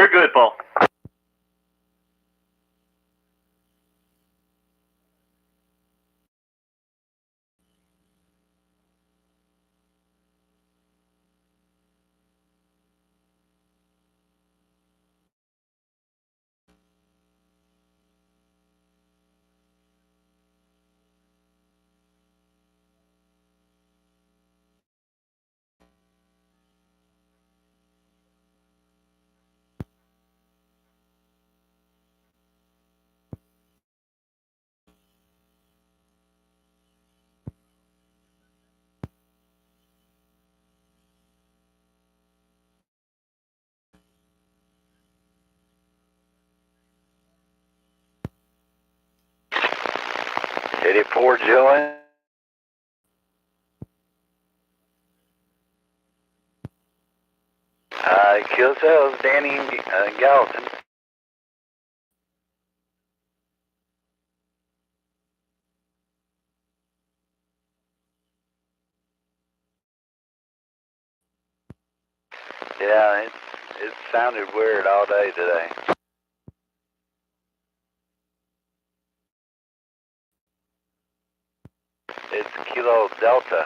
You're good, Paul. Did he pour Juliet? Kill cells, Danny and Gallatin. Yeah, it sounded weird all day today. It's Kilo Delta.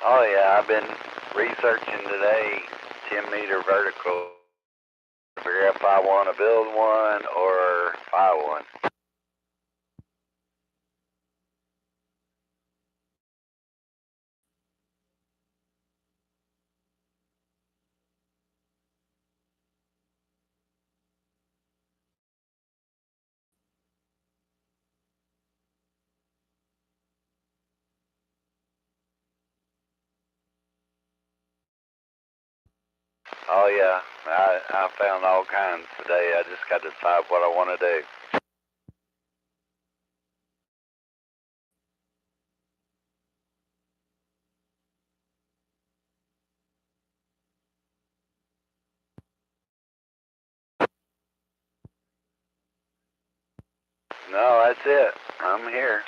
Oh yeah, I've been researching today 10-meter vertical to figure out if I want to build one or buy one. Oh yeah, I found all kinds today. I just got to decide what I want to do. No, that's it. I'm here.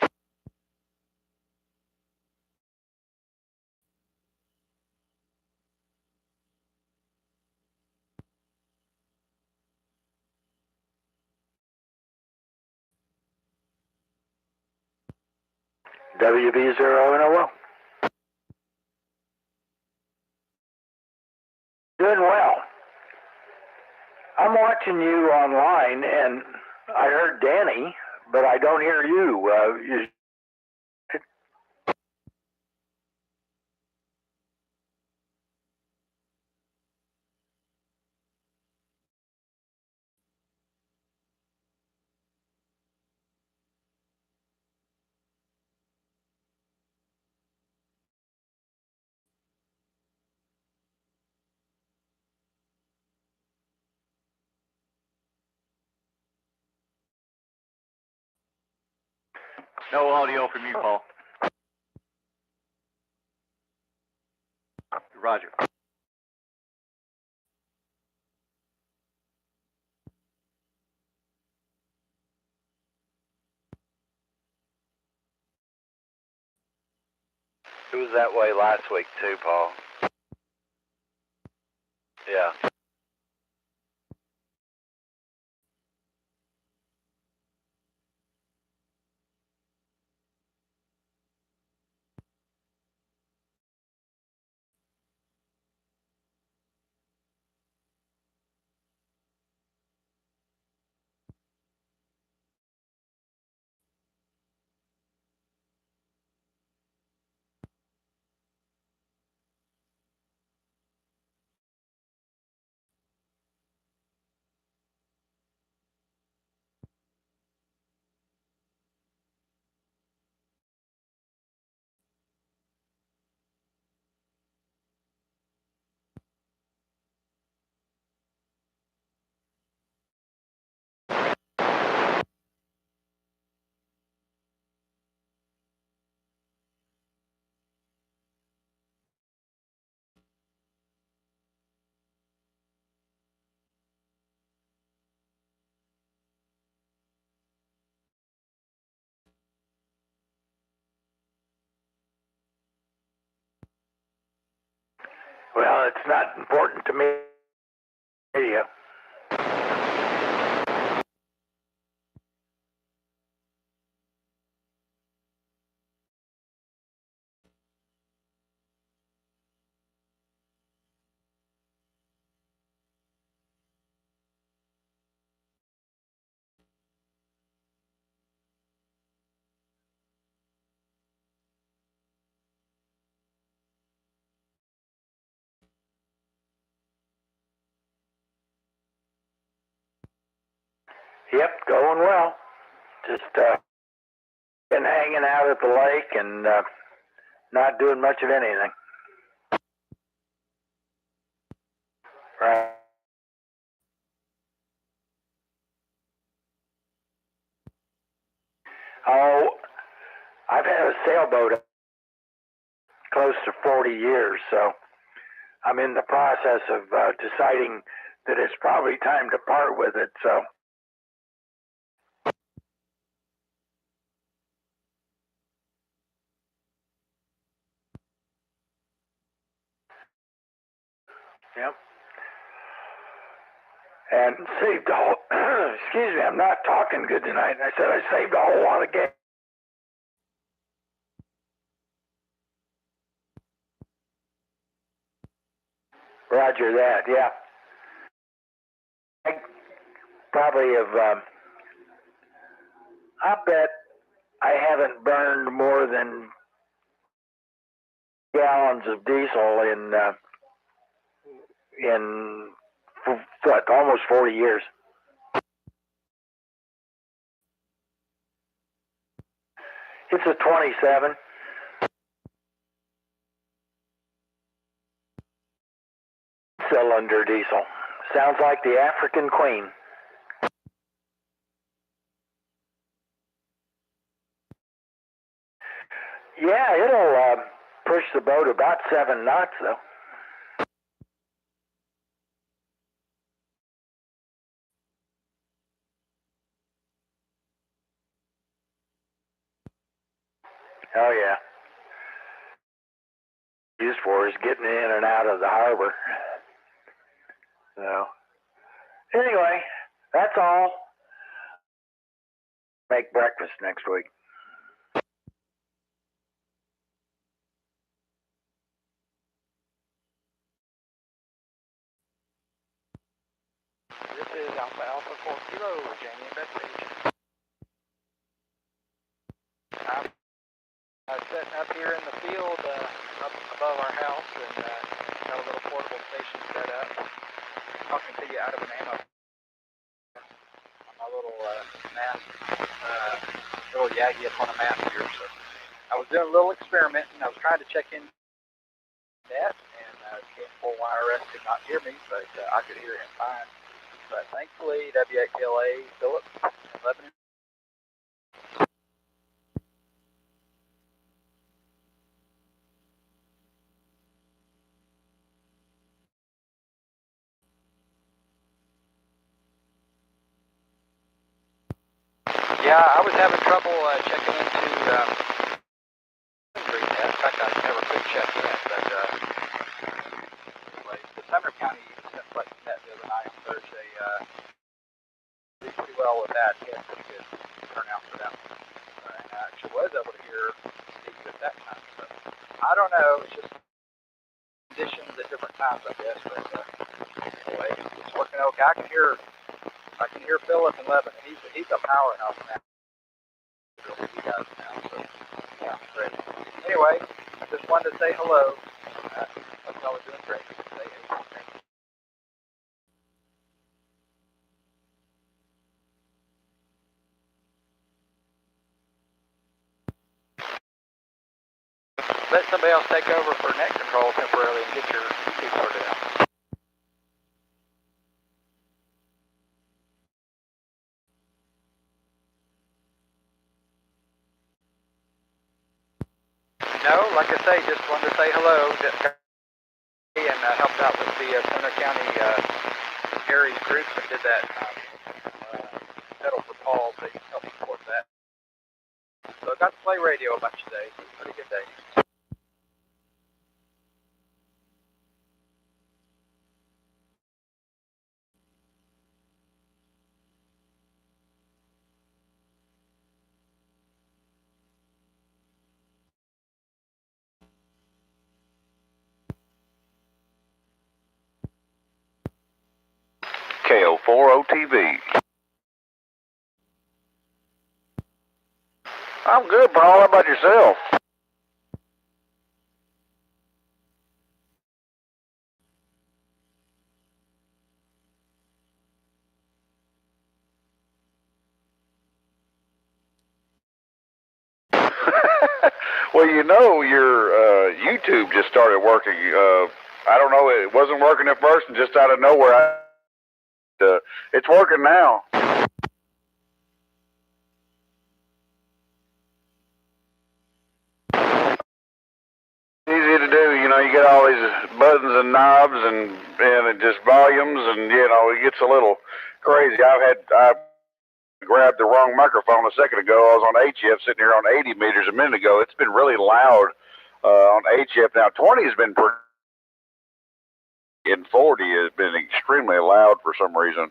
WB0NOL. Doing well. I'm watching you online, and I heard Danny, but I don't hear you. No audio from you, Paul. Roger. It was that way last week too, Paul. Yeah. Well, it's not important to me. Radio. Yep, going well. Just been hanging out at the lake and not doing much of anything. Right. Oh, I've had a sailboat close to 40 years, so I'm in the process of deciding that it's probably time to part with it. So. Yep. And saved a whole, excuse me, I'm not talking good tonight. I said I saved a whole lot of gas. Roger that, yeah. I probably have, I bet I haven't burned more than gallons of diesel in what, almost 40 years. It's a 27. Cylinder diesel. Sounds like the African Queen. Yeah, it'll push the boat about 7 knots though. Oh yeah. Used for is getting in and out of the harbor. So anyway, that's all. Make breakfast next week. This is Alpha 4 Kilo, Jamie Investigation. I'm sitting up here in the field up above our house and got a little portable station set up. Talking to you out of an ammo on my little mast, little Yagi up on a mast here. So I was doing a little experiment and I was trying to check in net and full wireless could not hear me, but I could hear him fine. But thankfully, WXLA Phillips in Lebanon. Yeah, I was having trouble checking into Green Net. In fact, I never could check in, but anyway, the Sumner County Simplexton Net the other night on Thursday did pretty well with that. He had pretty good turnout for them. And I actually was able to hear Steve at that time. So I don't know, it's just conditions at different times, I guess. But anyway, it's working okay. I can hear Philip in Lebanon. He's a powerhouse now. He does now, so yeah, great. Anyway, just wanted to say hello. Hope y'all are doing great. Stay safe. Thank you. Let somebody else take over for net control temporarily and get your YouTube sorted out. No, like I say, just wanted to say hello and helped out with the Sumner County Aries group and did that pedal for Paul. They helped support that. So I got to play radio a bunch today. So it was a pretty good day. 4OTV. I'm good, Paul. How about yourself? Well, you know, your YouTube just started working. I don't know, it wasn't working at first, and just out of nowhere, it's working now. Easy to do, you know. You get all these buttons and knobs and it just volumes, and you know, it gets a little crazy. I grabbed the wrong microphone a second ago. I was on HF sitting here on 80 meters a minute ago. It's been really loud on HF. Now 20 has been pretty, and 40 has been extremely loud for some reason.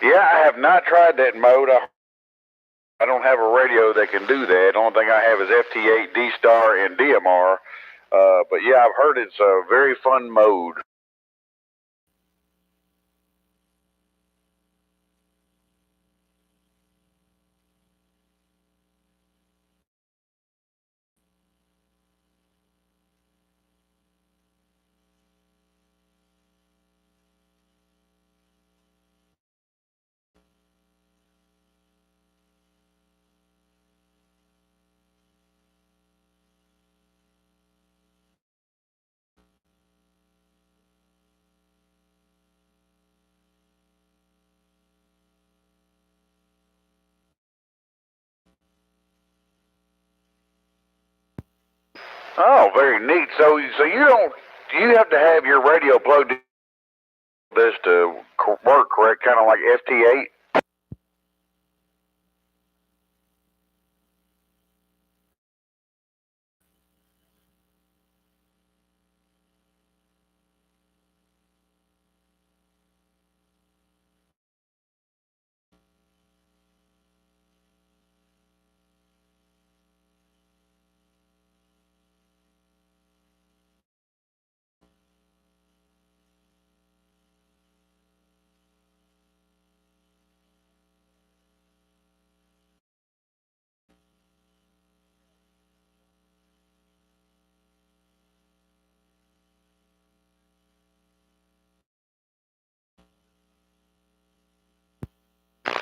Yeah, I have not tried that mode. I don't have a radio that can do that. The only thing I have is FT8, D-Star, and DMR. But yeah, I've heard it's a very fun mode. Oh, very neat. So you have to have your radio plugged in this to work, correct? Kind of like FT8.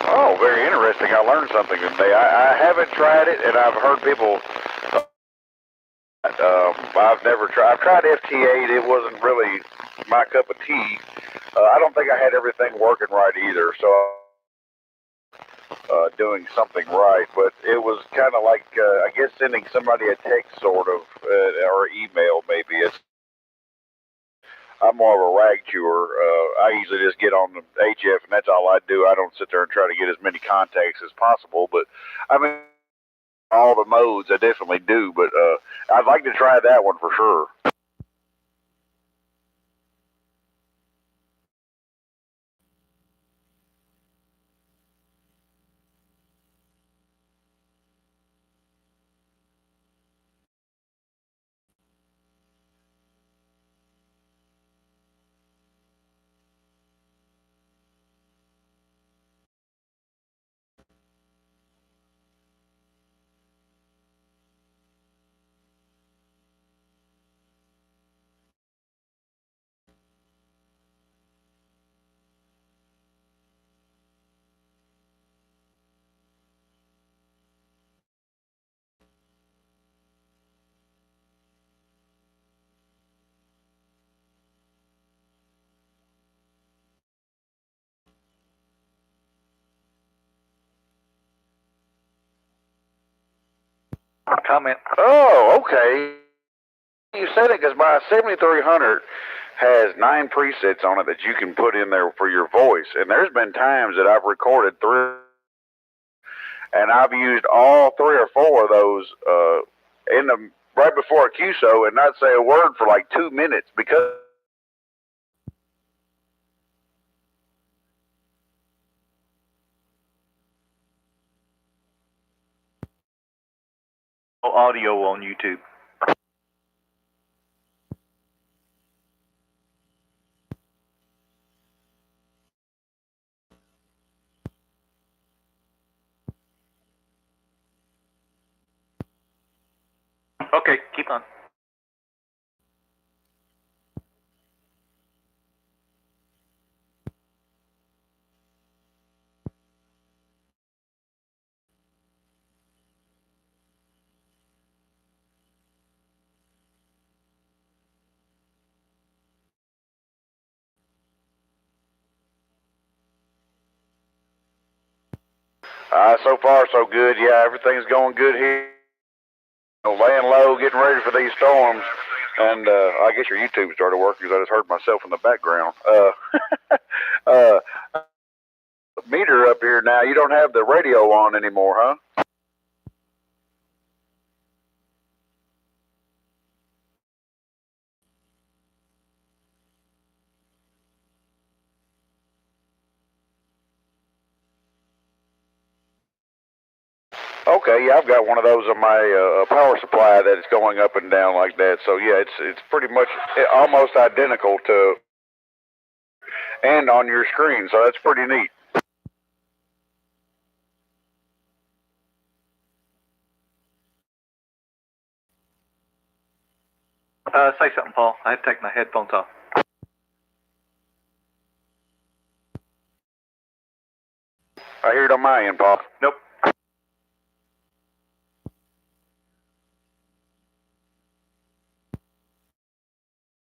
Oh, very interesting. I learned something today. I haven't tried it, and I've heard people. I've never tried. I've tried FT8. It wasn't really my cup of tea. I don't think I had everything working right either. So. Doing something right, but it was kind of like I guess sending somebody a text sort of or email maybe. I'm more of a rag chewer. I usually just get on the HF and that's all I do. I don't sit there and try to get as many contacts as possible, but I mean all the modes I definitely do, but I'd like to try that one for sure. Comment. Oh, okay. You said it because my 7300 has 9 presets on it that you can put in there for your voice. And there's been times that I've recorded 3, and I've used all 3 or 4 of those in the right before a QSO and not say a word for like 2 minutes because. audio on YouTube. Okay, keep on. So far so good. Yeah, everything's going good here. Laying low, getting ready for these storms. And I guess your YouTube started working because I just heard myself in the background. Meter up here now. You don't have the radio on anymore, huh? Okay, yeah, I've got one of those on my power supply that is going up and down like that. So yeah, it's pretty much almost identical to and on your screen. So that's pretty neat. Say something, Paul. I have to take my headphones off. I hear it on my end, Paul. Nope.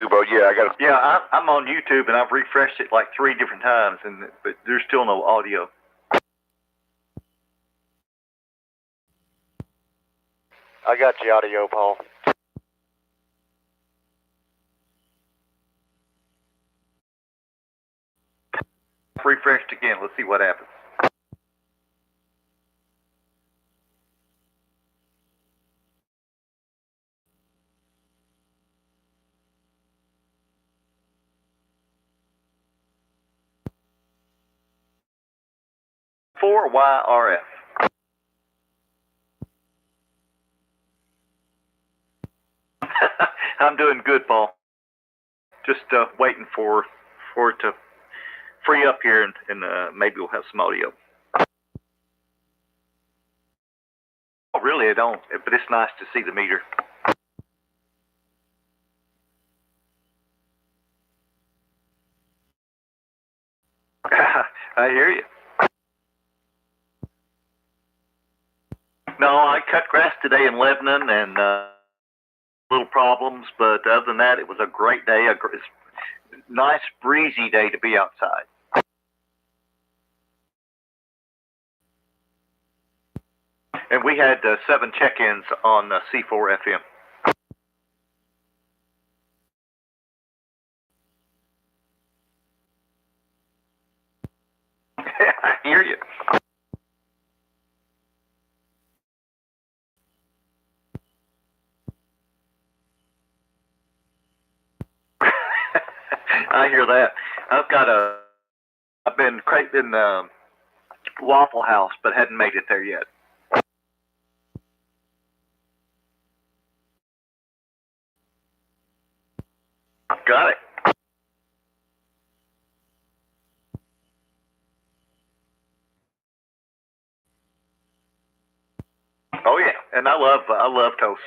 But yeah, I got. Yeah, I'm on YouTube and I've refreshed it like 3 different times, but there's still no audio. I got you audio, Paul. Refreshed again. Let's see what happens. For YRF. I'm doing good, Paul. Just waiting for it to free up here, and maybe we'll have some audio. Oh, really, I don't, but it's nice to see the meter. I hear you. No, I cut grass today in Lebanon, and little problems, but other than that, it was a great day. Nice breezy day to be outside. And we had 7 check-ins on C4 FM. I hear you. I hear that. I've been craving Waffle House, but hadn't made it there yet. Got it. Oh yeah, and I love toast.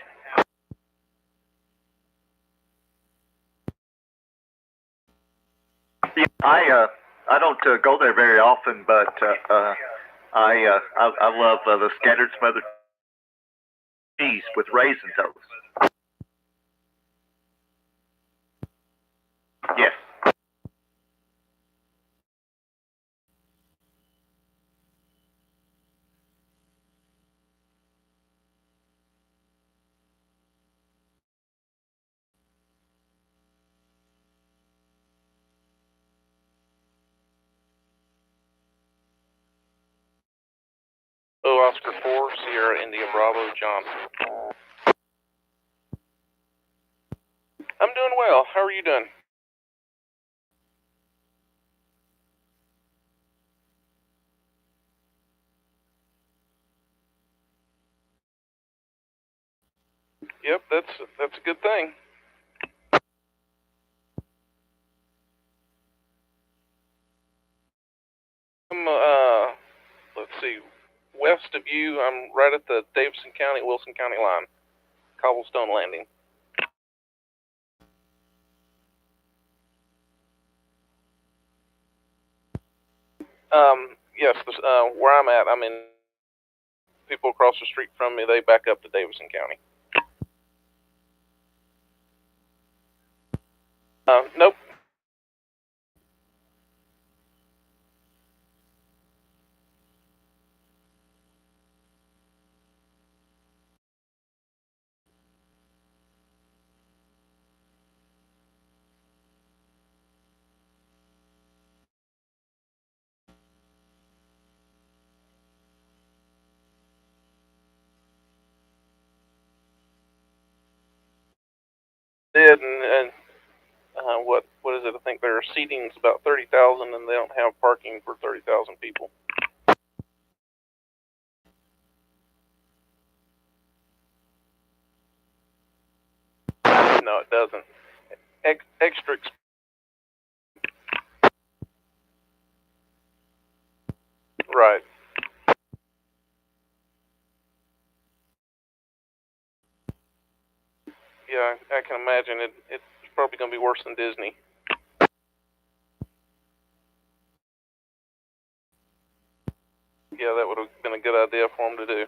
Yeah, I don't go there very often, but I love the scattered smothered cheese with raisin toast. Yes. Oscar 4, Sierra India Bravo, John. I'm doing well. How are you doing? Yep, that's a good thing. I'm let's see, west of you. I'm right at the Davidson County, Wilson County line, Cobblestone Landing. Yes, where I'm at, I'm in. People across the street from me, they back up to Davidson County. Nope. Did and what is it? I think their seating's about 30,000, and they don't have parking for 30,000 people. No, it doesn't. Extra. Right. Yeah, I can imagine it's probably going to be worse than Disney. Yeah, that would have been a good idea for them to do.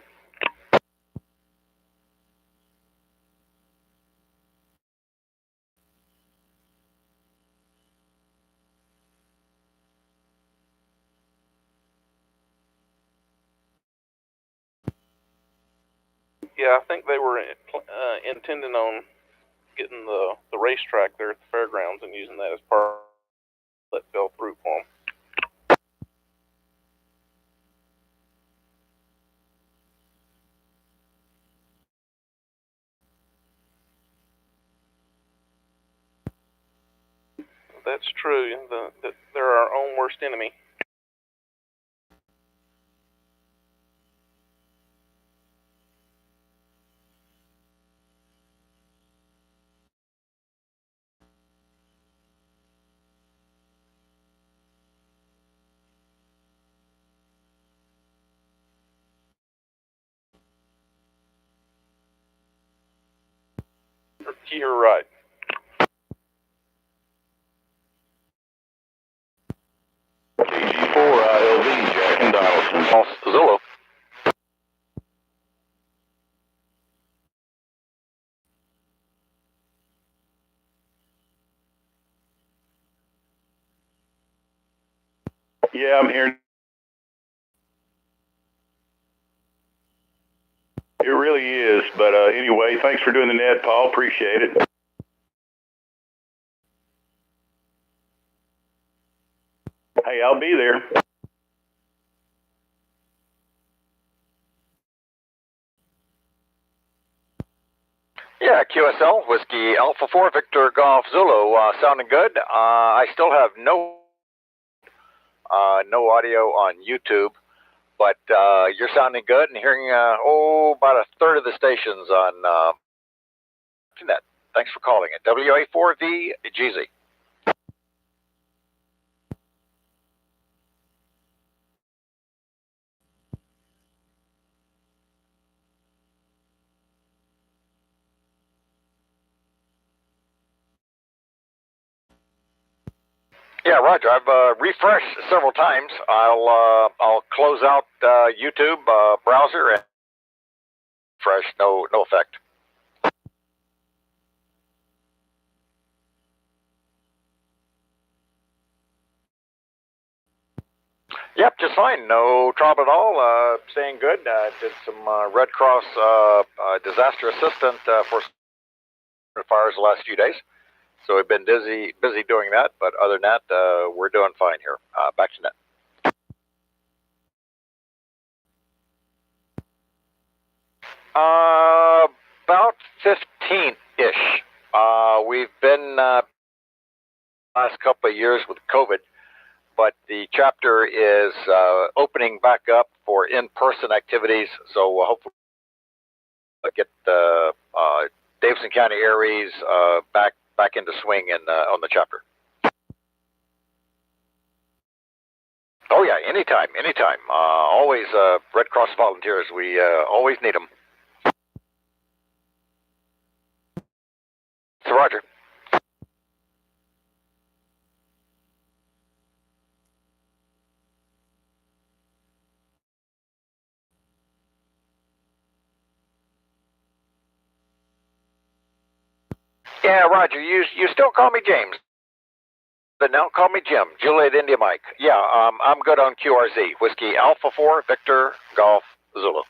Yeah, I think they were intending on getting the racetrack there at the fairgrounds and using that as part that fell through for them. That's true. They're our own worst enemy. You're right. KG4 LV, Jack and Donaldson. Zulu. Yeah, I'm here. It really is, but anyway, thanks for doing the net, Paul. Appreciate it. Hey, I'll be there. Yeah, QSL, Whiskey Alpha 4, Victor Golf Zulu, sounding good. I still have no audio on YouTube, but you're sounding good and hearing, about a third of the stations on net. Thanks for calling it. WA4V GZ. Yeah, Roger. I've refreshed several times. I'll close out YouTube browser and refresh. No effect. Yep, just fine. No trouble at all. Staying good. Did some Red Cross disaster assistant for fires the last few days. So we've been busy doing that. But other than that, we're doing fine here. Back to net. About 15-ish. We've been last couple of years with COVID, but the chapter is opening back up for in-person activities. So hopefully get Davidson County Aries back into swing on the chapter. Oh yeah, anytime. Always Red Cross volunteers. We always need them. So Roger. Yeah, Roger. You still call me James, but now call me Jim. Juliet India Mike. Yeah, I'm good on QRZ. Whiskey Alpha 4 Victor Golf Zulu.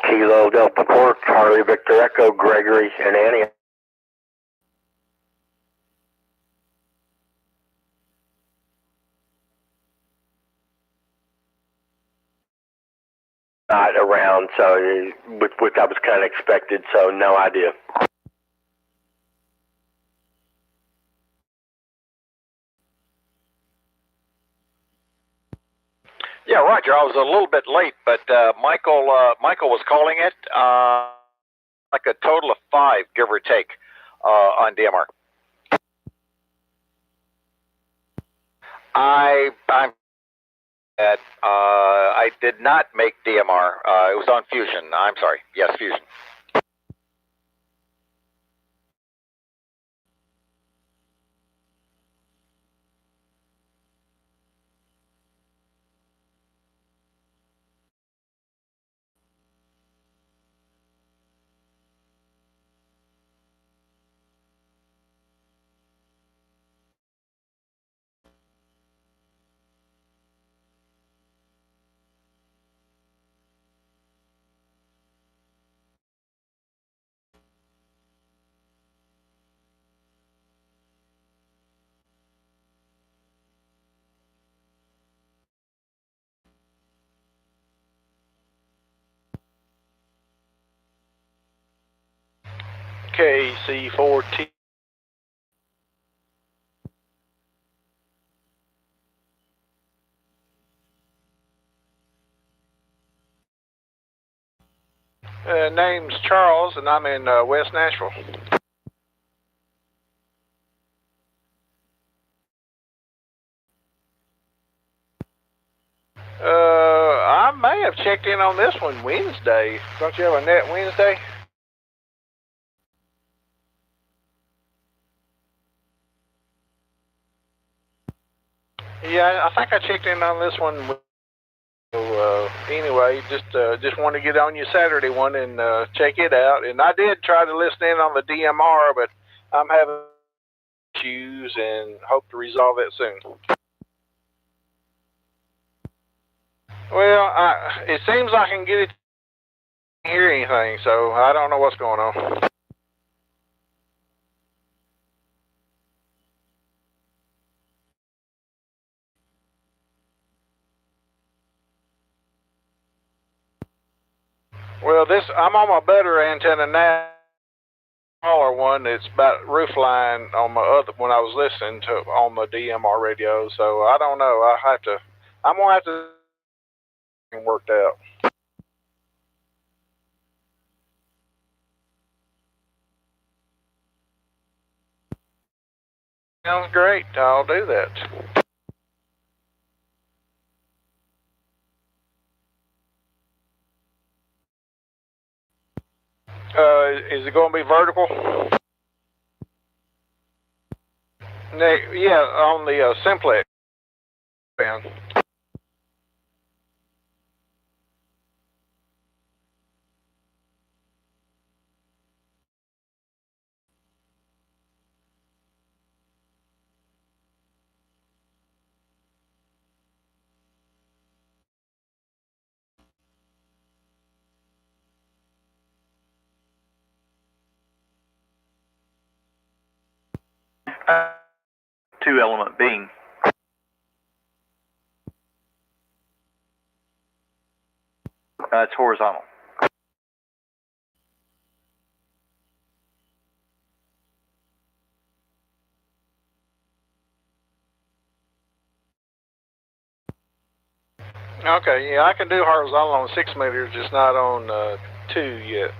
Kilo Delta 4, Charlie Victor Echo, Gregory, and Annie. Not around, so which I was kind of expected, so no idea. Yeah, Roger. I was a little bit late, but Michael was calling it like a total of 5, give or take, on DMR. I did not make DMR. It was on Fusion. I'm sorry. Yes, Fusion. KC4T. Name's Charles, and I'm in West Nashville. I may have checked in on this one Wednesday. Don't you have a net Wednesday? Yeah, I think I checked in on this one. Anyway, just want to get on your Saturday one and check it out. And I did try to listen in on the DMR, but I'm having issues and hope to resolve it soon. Well, it seems I can get it to hear anything, so I don't know what's going on. Well, I'm on my better antenna now. Smaller one that's about roof line on my other when I was listening to on the DMR radio. So I don't know. I'm gonna have to get it worked out. Sounds great. I'll do that. Is it going to be vertical? Yeah, on the Simplex band. Two element beam. It's horizontal. Okay, yeah, I can do horizontal on 6 meters, just not on 2 yet.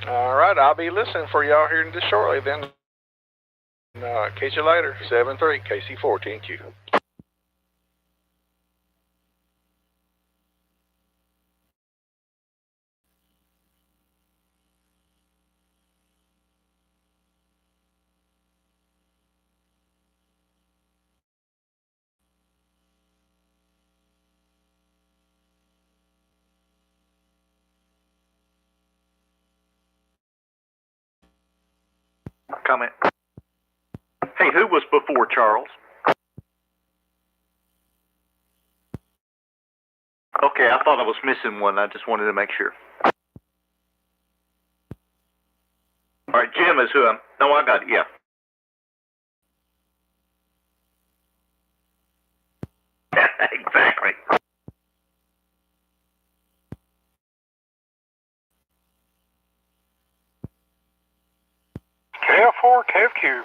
All right, I'll be listening for y'all here just shortly then. Catch you later. 7-3, KC14Q. Comment. Hey, who was before Charles? Okay, I thought I was missing one. I just wanted to make sure. All right, Jim is who I'm. No, I got it. Yeah. Exactly. KF4, KFQ.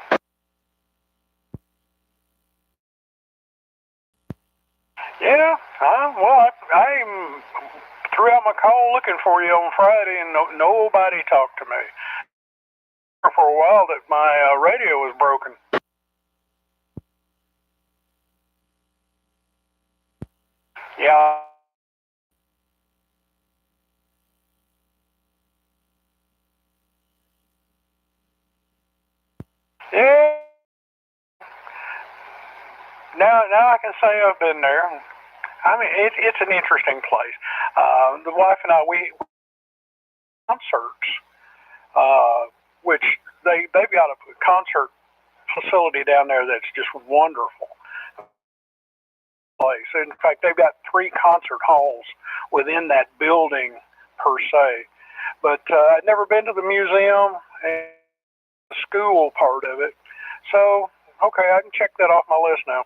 Yeah, well, I threw out my call looking for you on Friday, and nobody talked to me. For a while, that my radio was broken. Yeah. Yeah. Now I can say I've been there. I mean, it's an interesting place. The wife and I, we concerts, which they've got a concert facility down there that's just wonderful place. In fact, they've got 3 concert halls within that building per se. But I'd never been to the museum and the school part of it. So, okay, I can check that off my list now.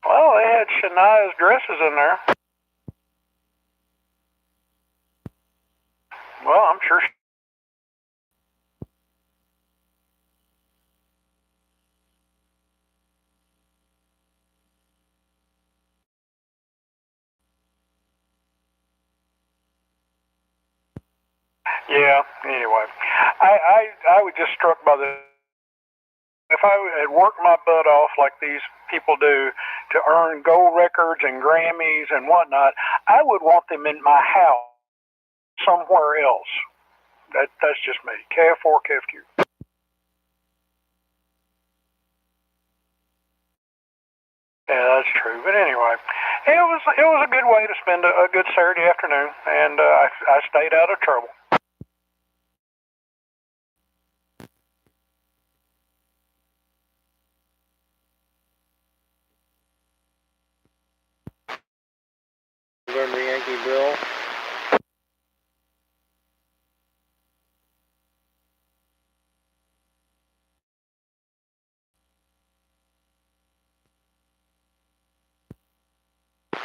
Well, they had Shania's dresses in there. Well, I'm sure. Yeah. Anyway, I was just struck by the. If I had worked my butt off like these people do to earn gold records and Grammys and whatnot, I would want them in my house somewhere else. That's just me. KF4, KFQ. Yeah, that's true. But anyway, it was a good way to spend a good Saturday afternoon, and I stayed out of trouble. Learn the Yankee Bill.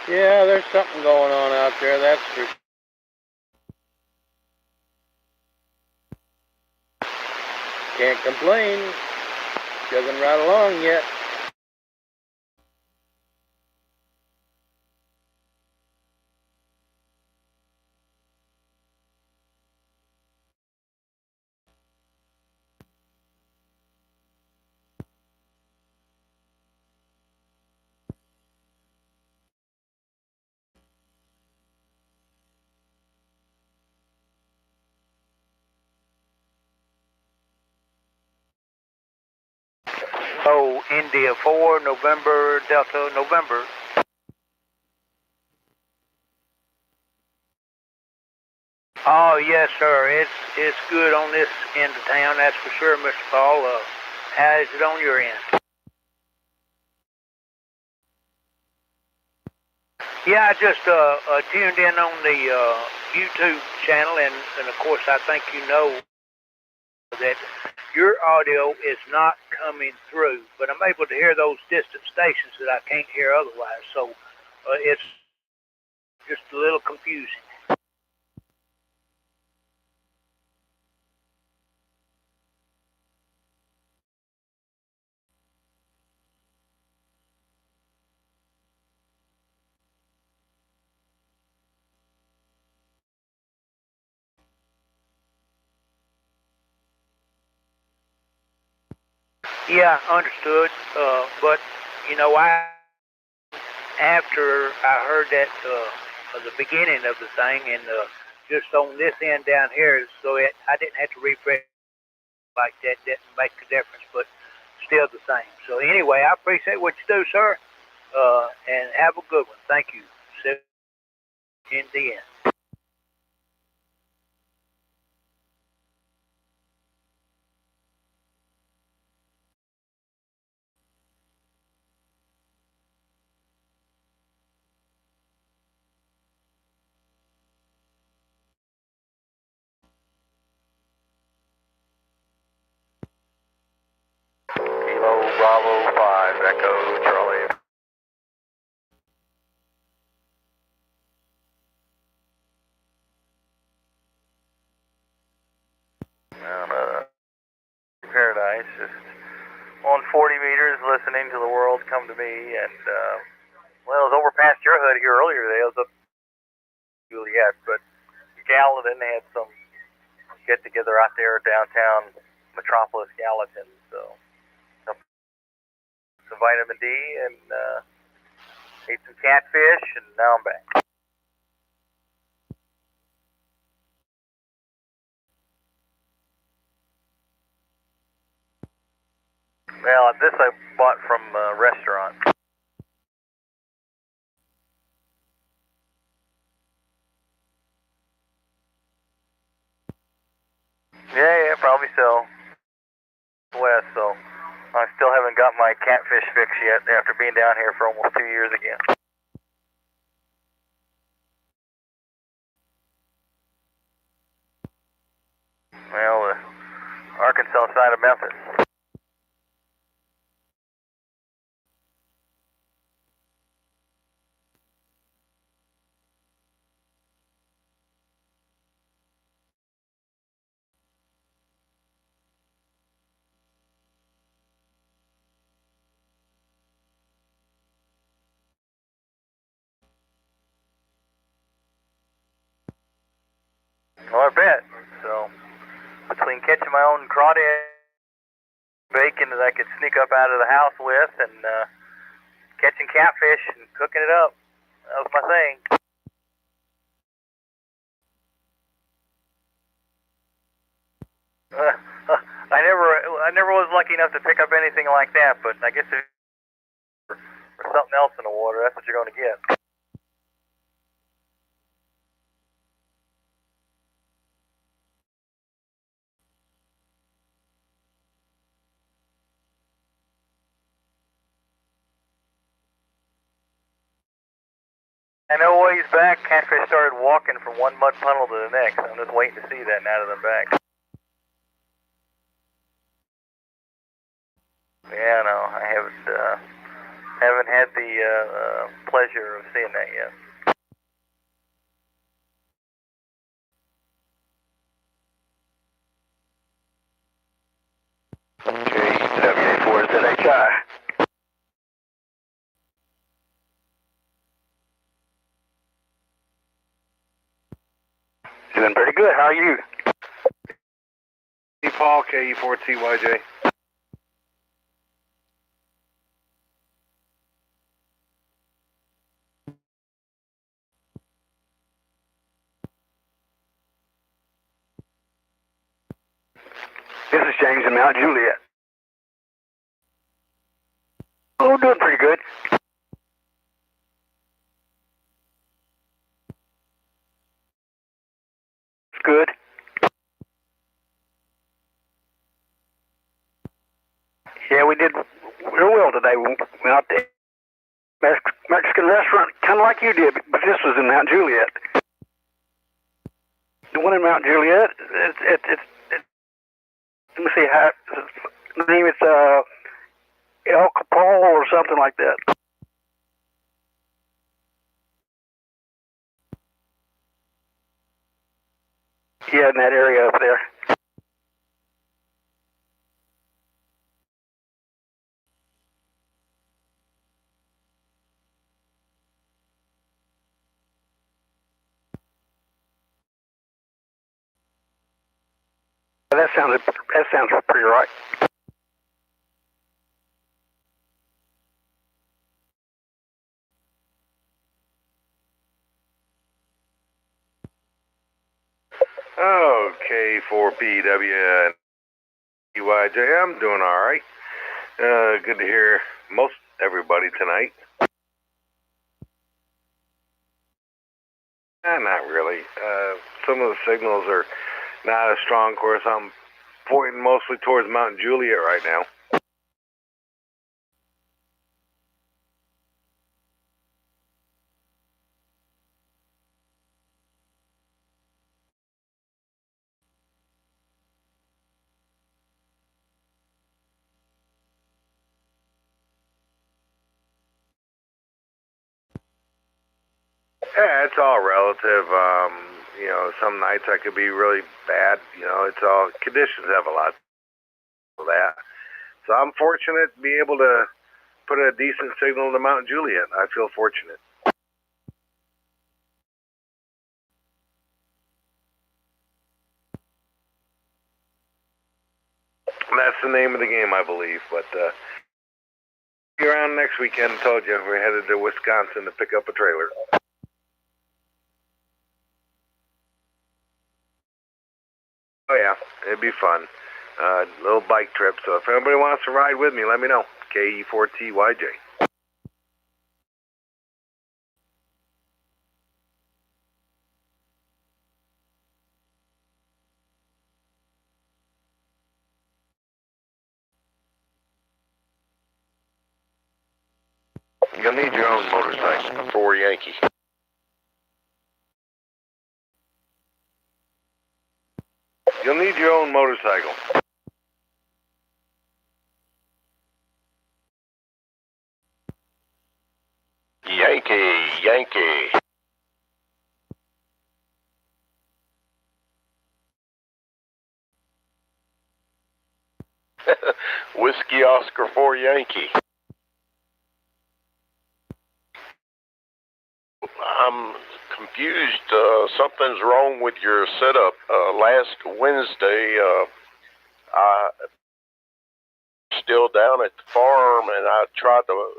Yeah, there's something going on out there, that's for sure. Can't complain. Chugging right along yet. Oh, India 4, November, Delta, November. Oh, yes, sir. It's good on this end of town, that's for sure, Mr. Paul. How is it on your end? Yeah, I just tuned in on the YouTube channel, and of course, I think you know that your audio is not coming through, but I'm able to hear those distant stations that I can't hear otherwise. So it's just a little confusing. Yeah, understood. But you know, after I heard that the beginning of the thing, and just on this end down here, so I didn't have to refresh like that. Didn't make a difference, but still the same. So anyway, I appreciate what you do, sir, and have a good one. Thank you. In the end. Kilo Bravo 5, Echo Charlie. And, paradise, just on 40 meters, listening to the world come to me, and, well, it was over past your hood here earlier today. It was up Juliet, but Gallatin had some get together out there downtown Metropolis, Gallatin, so some vitamin D, and ate some catfish, and now I'm back. Well, this I bought from a restaurant. Yeah, probably so. West, so I still haven't got my catfish fix yet after being down here for almost 2 years again. Well, the Arkansas side of Memphis. Well, I bet. So, between catching my own crawdad bacon that I could sneak up out of the house with, and catching catfish and cooking it up, that was my thing. I never was lucky enough to pick up anything like that, but I guess if there's something else in the water, that's what you're going to get. I know a ways back, catfish started walking from one mud puddle to the next. I'm just waiting to see that now that I'm back. Yeah, no, I haven't had the pleasure of seeing that yet. JW4ZHI. Doing pretty good. How are you? Paul, KE4TYJ. This is James in Mount Juliet. Oh, doing pretty good. Yeah, we did real well today. We went out to Mexican restaurant, kind of like you did, but this was in Mount Juliet. The one in Mount Juliet, it's let me see how the name is El Capol or something like that. Yeah, in that area up there. That sounds pretty right. Okay, 4PW and EYJ, I'm doing all right. Good to hear most everybody tonight. Not really. Some of the signals are not as strong. Of course, I'm pointing mostly towards Mount Juliet right now. Yeah, it's all relative. Some nights I could be really bad. It's all conditions have a lot of that. So I'm fortunate to be able to put a decent signal to Mount Juliet. I feel fortunate. That's the name of the game, I believe. But be around next weekend. I told you we're headed to Wisconsin to pick up a trailer. Oh yeah, it'd be fun. Little bike trip. So if anybody wants to ride with me, let me know. KE4TYJ. You'll need your own motorcycle. 4 Yankee. You'll need your own motorcycle. Yankee, Yankee. Whiskey Oscar 4 Yankee. I'm confused. Something's wrong with your setup. Last Wednesday, I still down at the farm, and I tried to,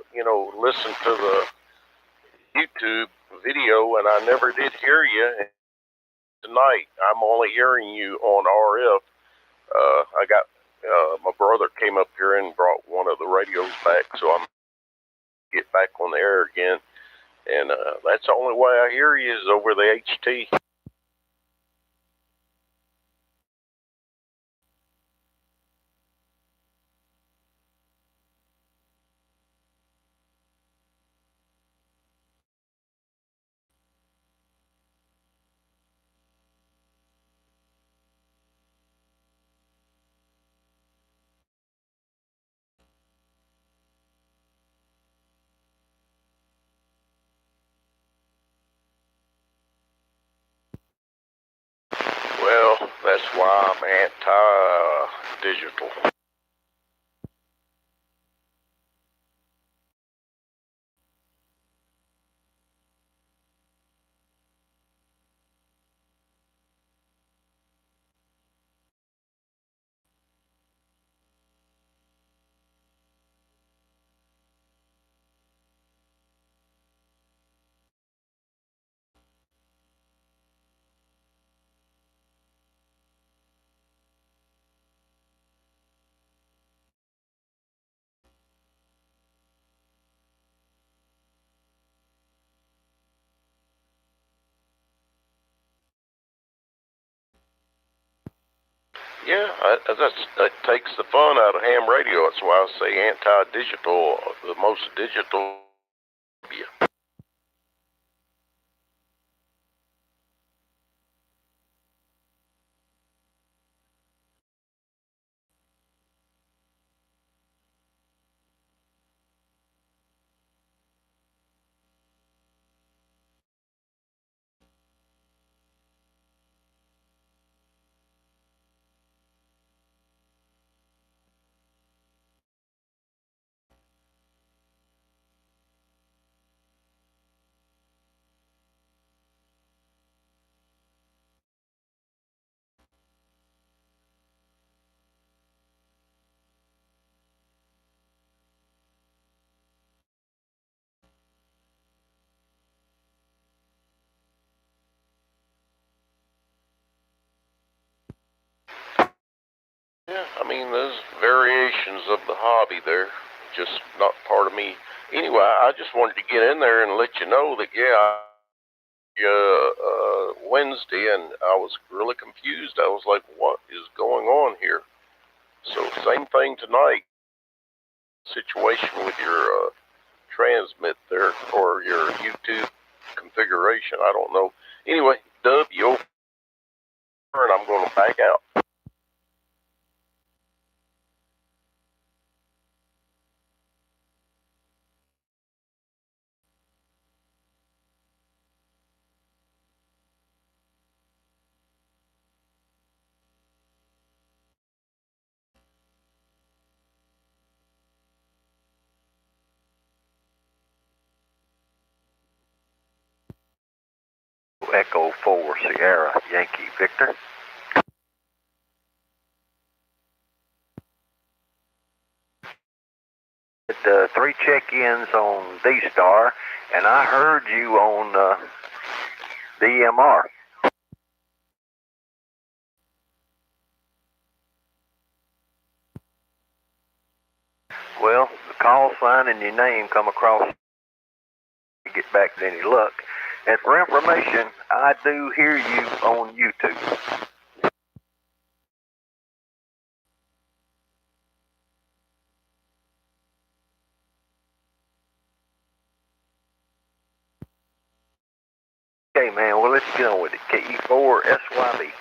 listen to the YouTube video, and I never did hear you. Tonight, I'm only hearing you on RF. I got my brother came up here and brought one of the radios back, so I'm get back on the air again. And that's the only way I hear you is over the HT. Well, that's why I'm anti-digital. Yeah, that takes the fun out of ham radio. That's why I say anti-digital, the most digital. Yeah. Yeah, I mean, there's variations of the hobby there, just not part of me. Anyway, I just wanted to get in there and let you know that, Wednesday, and I was really confused. I was like, what is going on here? So, same thing tonight. Situation with your transmit there, or your YouTube configuration. I don't know. Anyway, Dub, you over, and I'm going to back out. Echo 4 Sierra Yankee Victor. Did 3 check-ins on D-Star, and I heard you on DMR. Well, the call sign and your name come across. You get back to any luck. And for information, I do hear you on YouTube. Okay, man, well, let's get on with it. KE4SYB.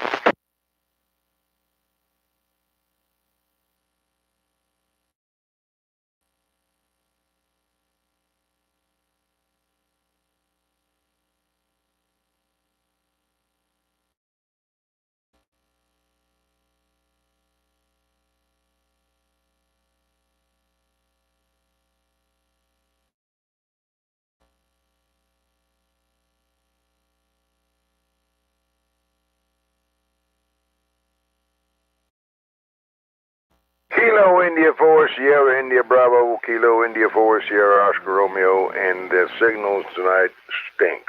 Kilo India 4 Sierra India Bravo, Kilo India 4 Sierra Oscar Romeo, and the signals tonight stink.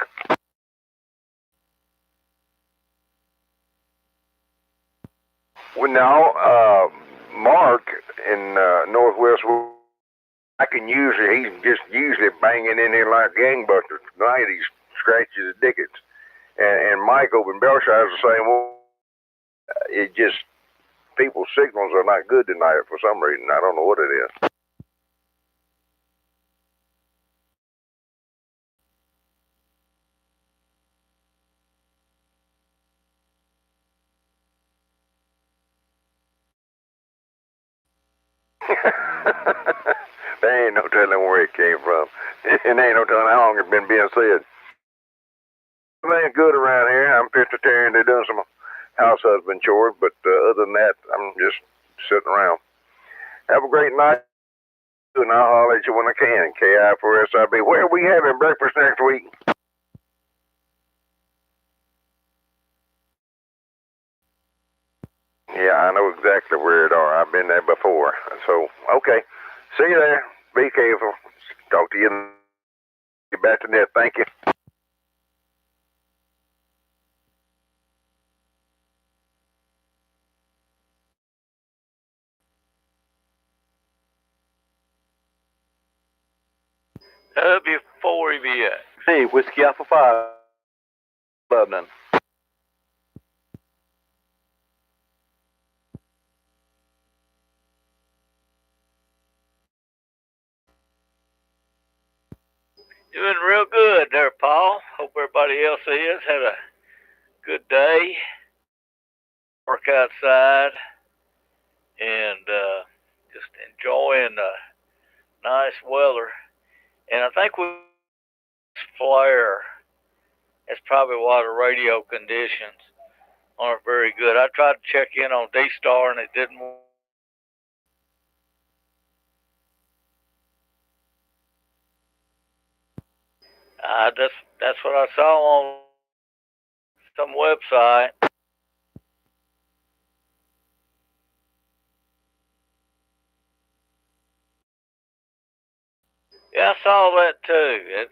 Well, now, Mark in Northwest, I can usually, he's just usually banging in here like gangbusters. Tonight he's scratches his dickens. And Mike over in Belshire's the same way. It just, people's signals are not good tonight for some reason. I don't know what it is. There ain't no telling where it came from. And there ain't no telling how long it's been being said. Everything's good around here. I'm pescatarian. They're doing some house husband chores, but other than that, I'm just sitting around. Have a great night, and I'll holler at you when I can. KI4SIB. Where are we having breakfast next week? Yeah, I know exactly where it are. I've been there before. So, okay. See you there. Be careful. Talk to you. Get back to net. Thank you. W4EVX. Hey, Whiskey Alpha 5. Lebanon. Doing real good there, Paul. Hope everybody else is. Had a good day. Work outside and just enjoying the nice weather. And I think we flare. That's probably why the radio conditions aren't very good. I tried to check in on D-Star and it didn't work. That's what I saw on some website. Yeah, I saw that too.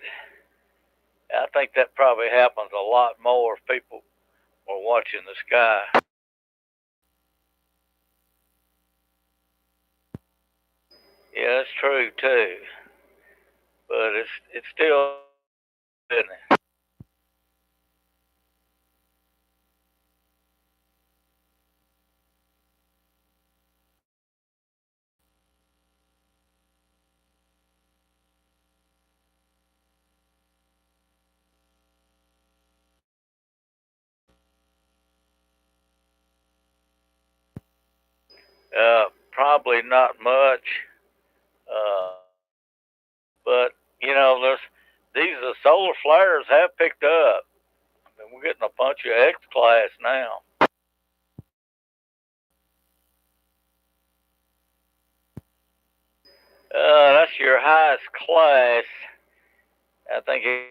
I think that probably happens a lot more if people were watching the sky. Yeah, that's true too. But it's still, isn't it? Probably not much. Uh, but you know, these solar flares have picked up. I mean, we're getting a bunch of X class now. That's your highest class. I think it's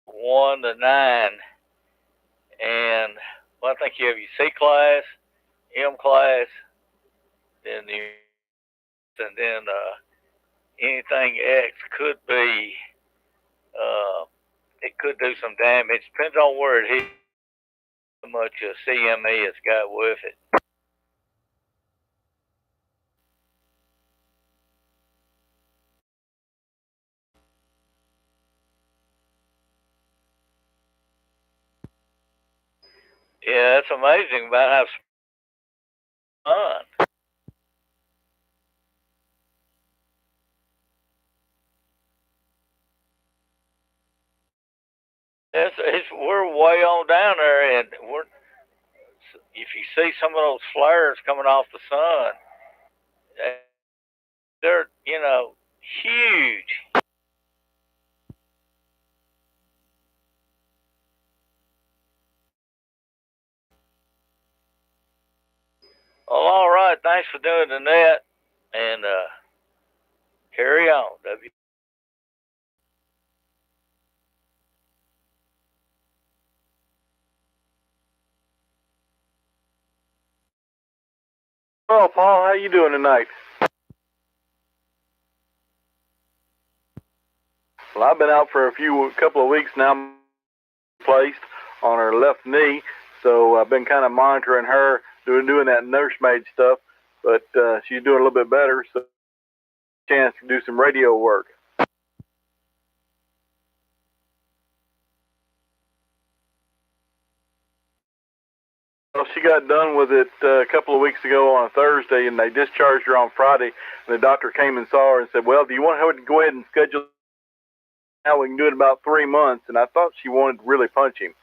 1 to 9, and well, I think you have your C class, M class, then anything X could be. It could do some damage. Depends on where it hits. How much CME it's got with it. Yeah, it's amazing about how fun. We're way on down there, and if you see some of those flares coming off the sun, they're huge. Well, all right. Thanks for doing the net, and carry on. Well, Paul, how you doing tonight? Well, I've been out for a couple of weeks now, placed on her left knee, so I've been kind of monitoring her, doing that nursemaid stuff, but she's doing a little bit better, so chance to do some radio work. Well, she got done with it a couple of weeks ago on a Thursday, and they discharged her on Friday. And the doctor came and saw her and said, "Well, do you want her to go ahead and schedule? Now we can do it in about 3 months." And I thought she wanted to really punch him.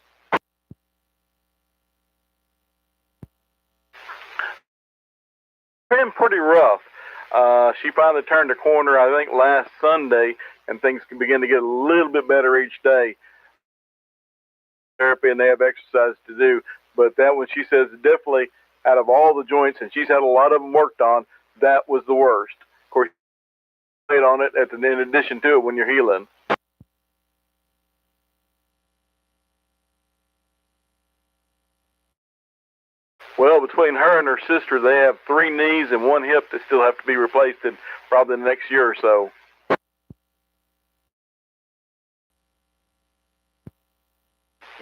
Been pretty rough. She finally turned a corner, I think, last Sunday, and things can begin to get a little bit better each day. Therapy, and they have exercise to do. But that one, she says, definitely out of all the joints, and she's had a lot of them worked on, that was the worst. Of course, you on it in addition to it when you're healing. Well, between her and her sister, they have 3 knees and 1 hip that still have to be replaced in probably the next year or so.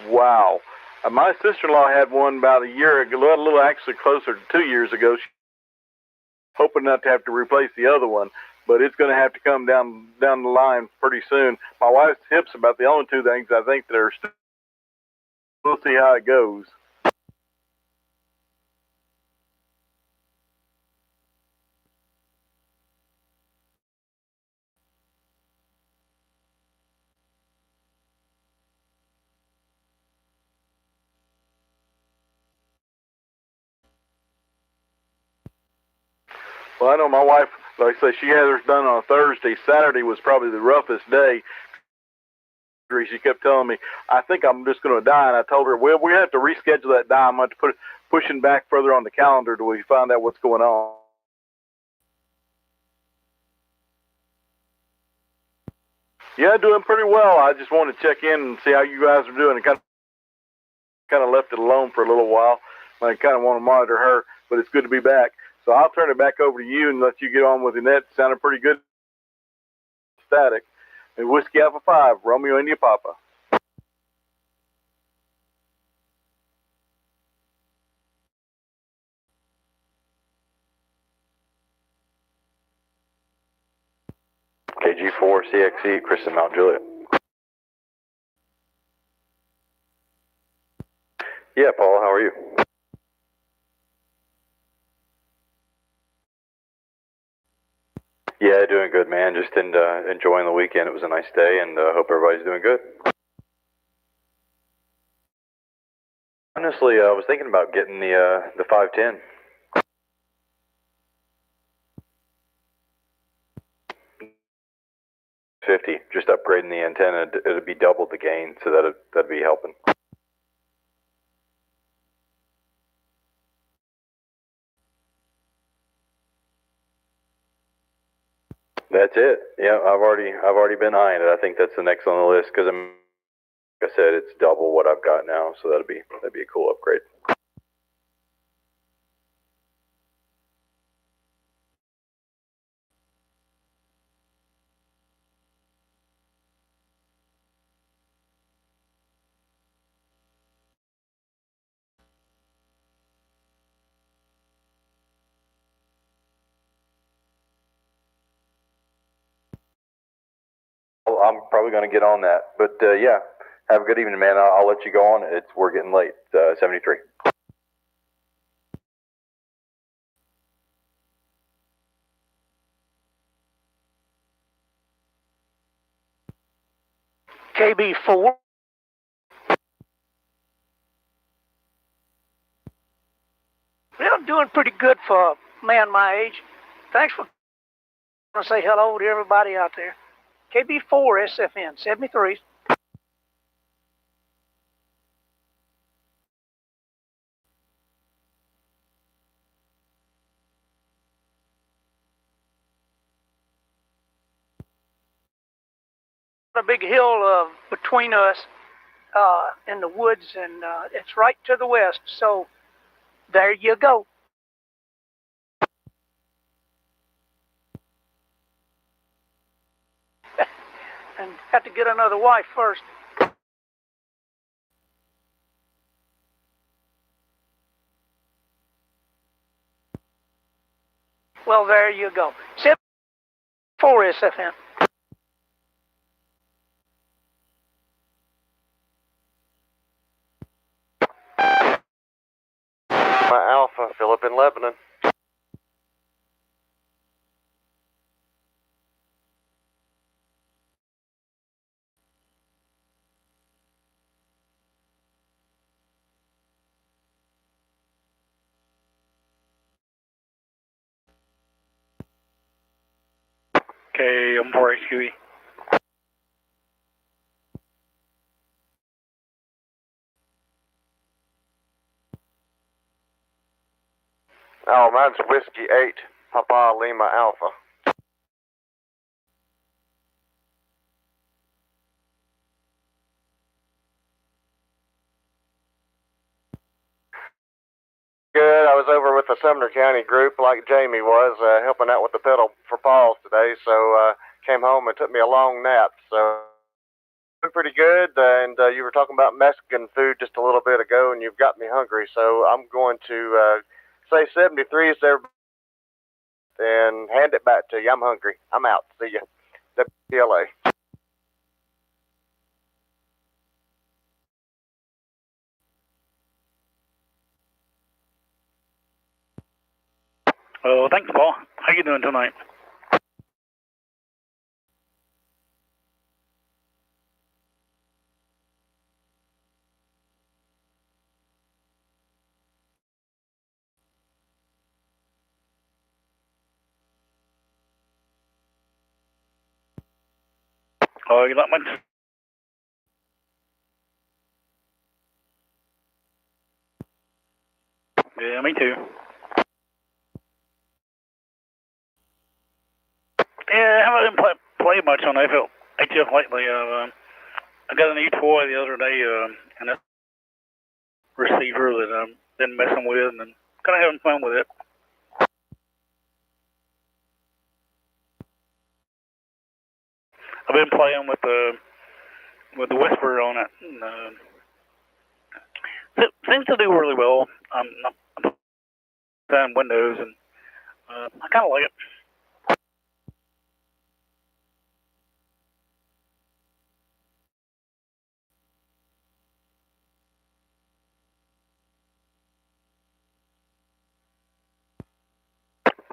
Wow. My sister-in-law had one about a year ago, a little actually closer to 2 years ago. She's hoping not to have to replace the other one, but it's going to have to come down the line pretty soon. My wife's hip's about the only 2 things I think that are still. We'll see how it goes. Well, I know my wife, like I say, she had hers done on a Thursday. Saturday was probably the roughest day. She kept telling me, I think I'm just going to die. And I told her, well, we have to reschedule that die. I'm going to put pushing back further on the calendar till we find out what's going on. Yeah, doing pretty well. I just wanted to check in and see how you guys are doing. And kind of left it alone for a little while. I kind of want to monitor her, but it's good to be back. So I'll turn it back over to you and let you get on with it. That sounded pretty good. Static. And Whiskey Alpha 5, Romeo India Papa. KG4 CXE, Kristen Mount Juliet. Yeah, Paul, how are you? Yeah, doing good, man. Just enjoying the weekend. It was a nice day, and hope everybody's doing good. Honestly, I was thinking about getting the 510. $50, just upgrading the antenna. It'd be double the gain, so that'd be helping. That's it. Yeah, I've already been eyeing it. I think that's the next on the list because like I said, it's double what I've got now, so that'd be a cool upgrade. Well, I'm probably going to get on that, but yeah, have a good evening, man. I'll let you go on. We're getting late. 73. KB4. Well, I'm doing pretty good for a man my age. Thanks for say hello to everybody out there. KB4 SFN 73. A big hill between us in the woods, and it's right to the west. So there you go. And have to get another wife first. Well, there you go. 74 SFN. My Alpha, Philip in Lebanon. Okay, I'm 4HQE. Oh, mine's Whiskey 8, Papa Lima Alpha. Good. I was over with the Sumner County group like Jamie was, helping out with the pedal for Paul's today, so came home and took me a long nap, so pretty good, and you were talking about Mexican food just a little bit ago, and you've got me hungry, so I'm going to say 73 is there, and hand it back to you. I'm hungry. I'm out. See ya. WPLA. Oh, thanks, Paul. How you doing tonight? Oh, you like my... Yeah, me too. Yeah, I haven't played much on ATF lately. I got a new toy the other day, and a receiver that I've been messing with, and kind of having fun with it. I've been playing with the whisper on it. And, it seems to do really well. I'm playing Windows, and I kind of like it.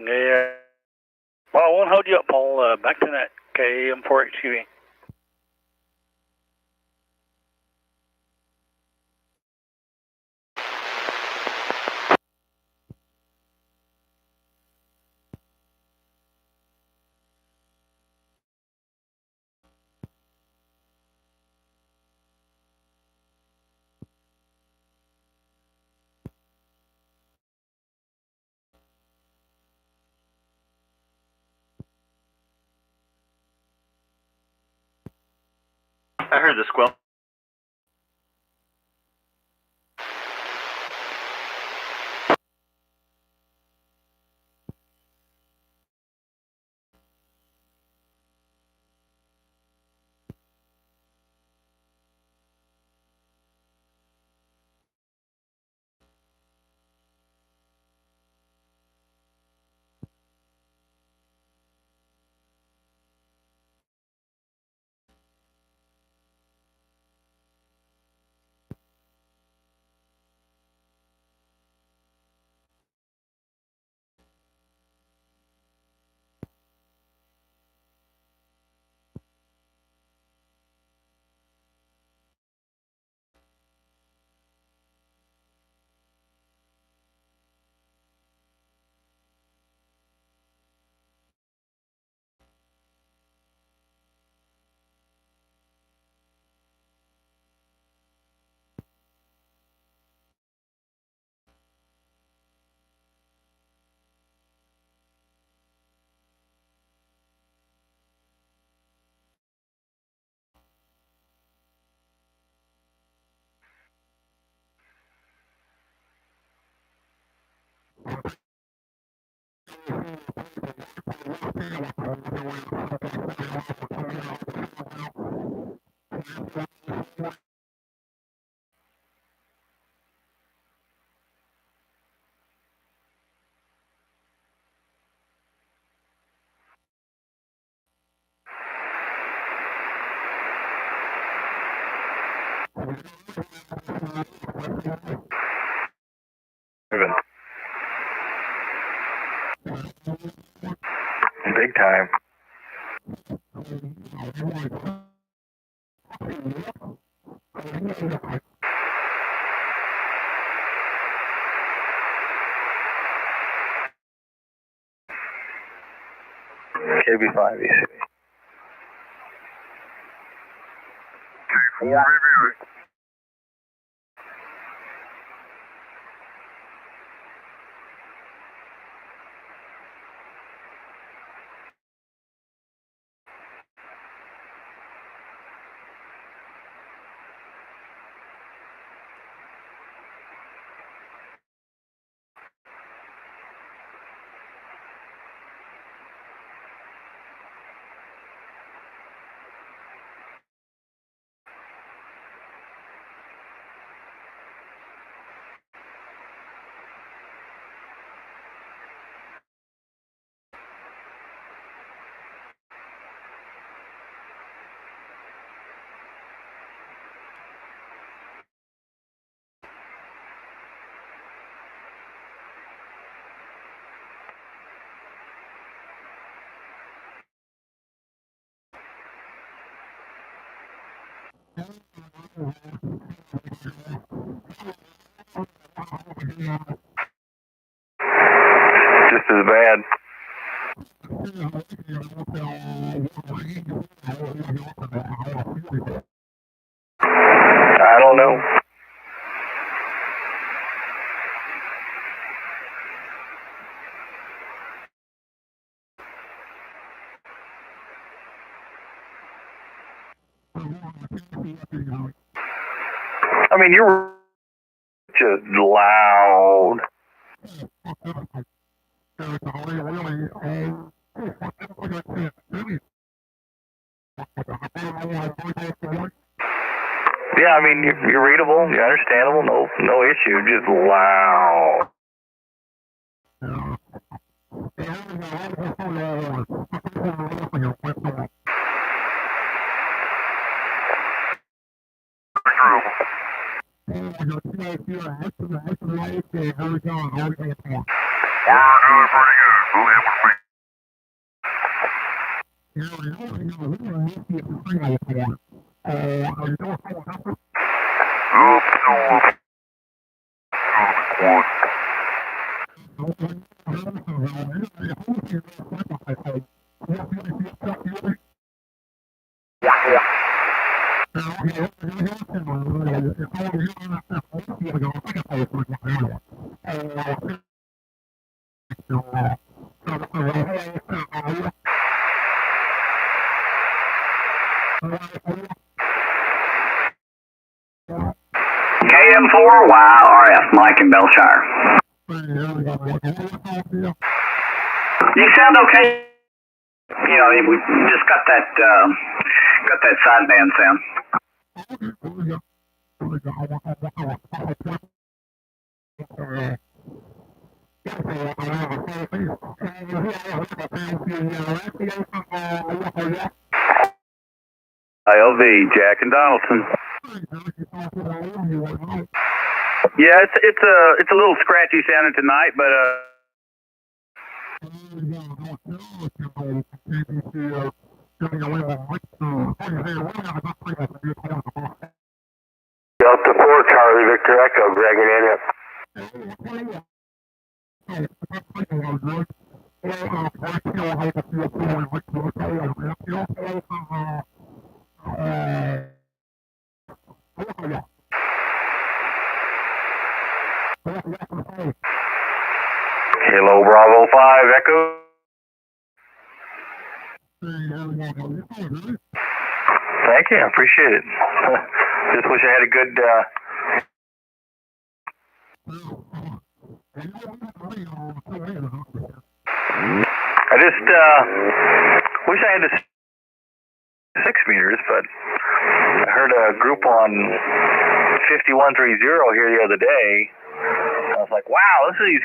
Yeah. Well, I won't hold you up, Paul. Back to that KM4HQE. I heard the squelch. Big time. KB5 EC. Just as bad. I don't know. I mean, you're just loud. Yeah, I mean, you're readable, you're understandable, no issue, just loud. KM4YRF, Mike in Belshire. You sound okay. You know, we just got that sideband sound. ILV, Jack and Donaldson. Yeah, it's a little scratchy sounding tonight, but Delta 4, Charlie Victor Echo, Greg and Annette. Kilo Bravo 5, Echo. Thank you, I appreciate it. Just wish I had a good, I just, wish I had the 6 meters, but I heard a group on 5130 here the other day. I was like, wow, this is these.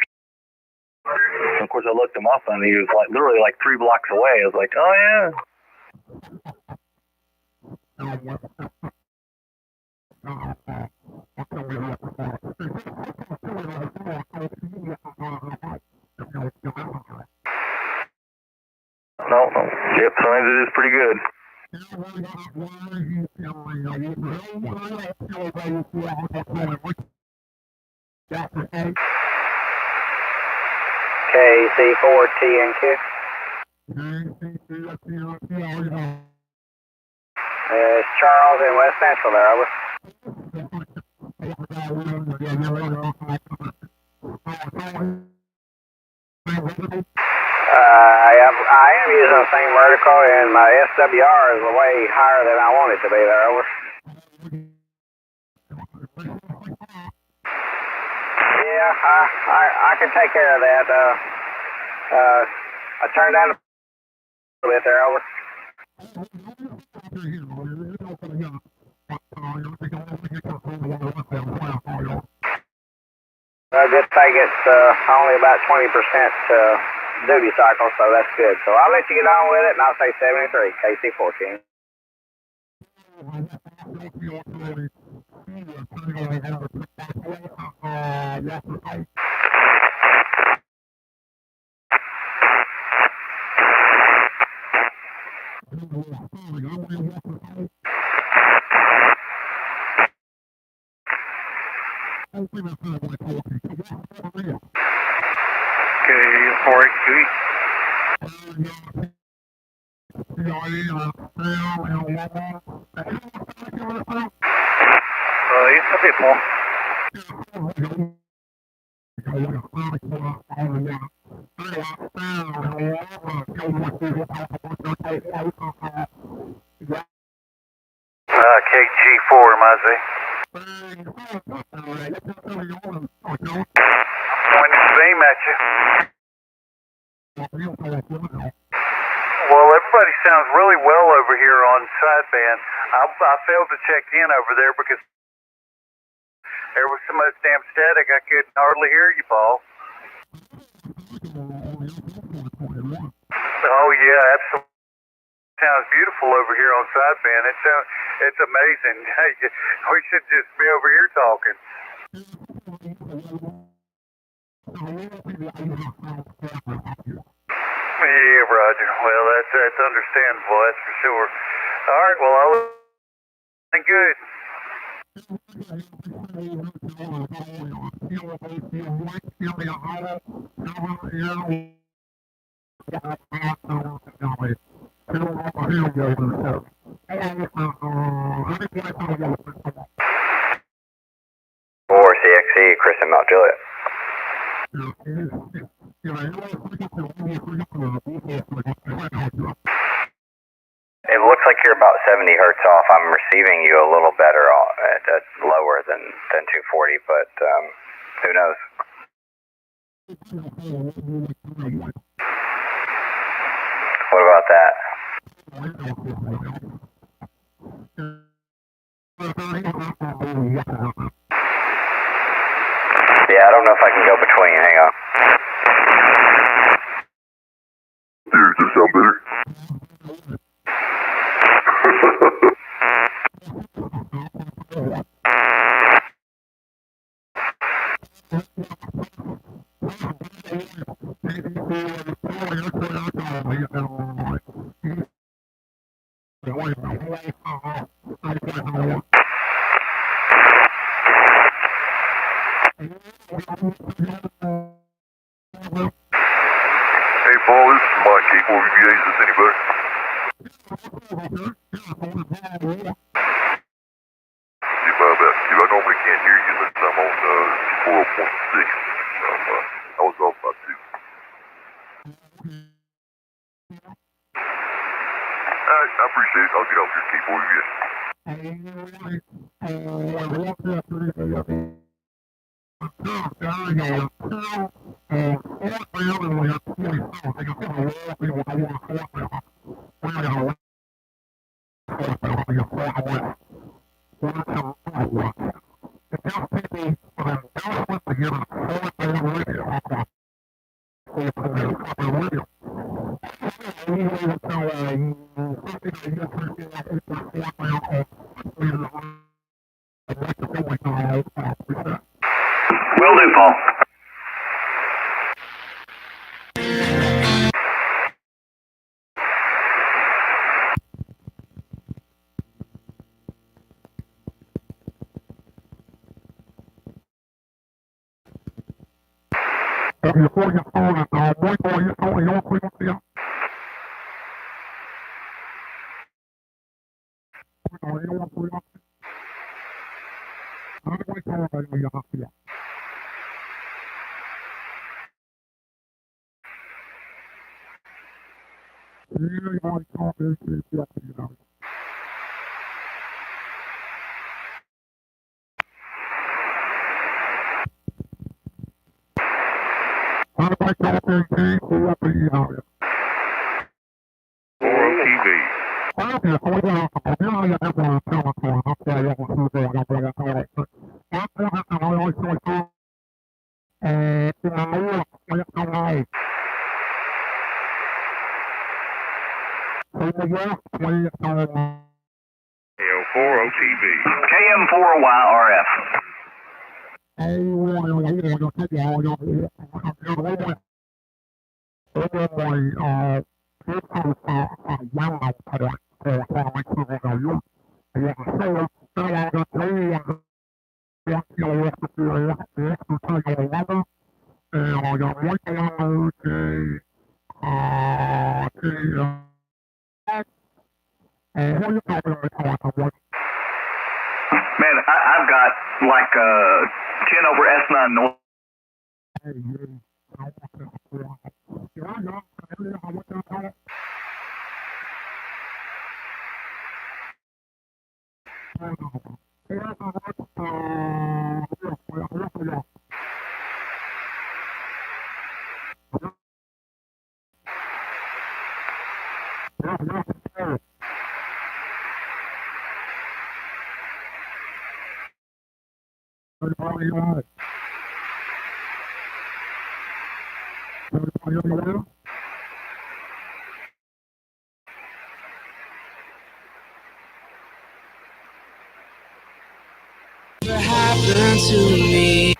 And of course, I looked him up, and he was like literally like 3 blocks away. I was like, oh yeah. No. Yep, sometimes it is pretty good. KC4TNQ. It's Charles in West Central there, over. I am using the same vertical, and my SWR is way higher than I want it to be there, over. Yeah, I can take care of that. I turned down a bit there, over. Good thing it's only about 20% duty cycle, so that's good. So I'll let you get on with it, and I'll say 73, KC14. Okay, 483. It's a bit more. KG4, Muzzy. Pointing the beam at you. Well, everybody sounds really well over here on sideband. I failed to check in over there because there was so much damn static I couldn't hardly hear you, Paul. Oh yeah, absolutely. Sounds beautiful over here on sideband. It's amazing. We should just be over here talking. Yeah, Roger. Well, that's understandable. That's for sure. All right. Well, I'll good. Or CXE, Chris and Mount Juliet. It looks like you're about 70 hertz off. I'm receiving you a little better at lower than 240, but who knows? What about that? Yeah, I don't know if I can go between. Hang on. Does this sound better? Hey, Paul, this is Mike K4VBA. Is this any better? I normally can't hear you unless I'm on 4.6. I was off by 2. I appreciate it. I'll get off your K4VBA. Will do, Paul. KM4YRF. Man, I've got like 10 over S9 north. Happened to me.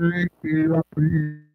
Thank you.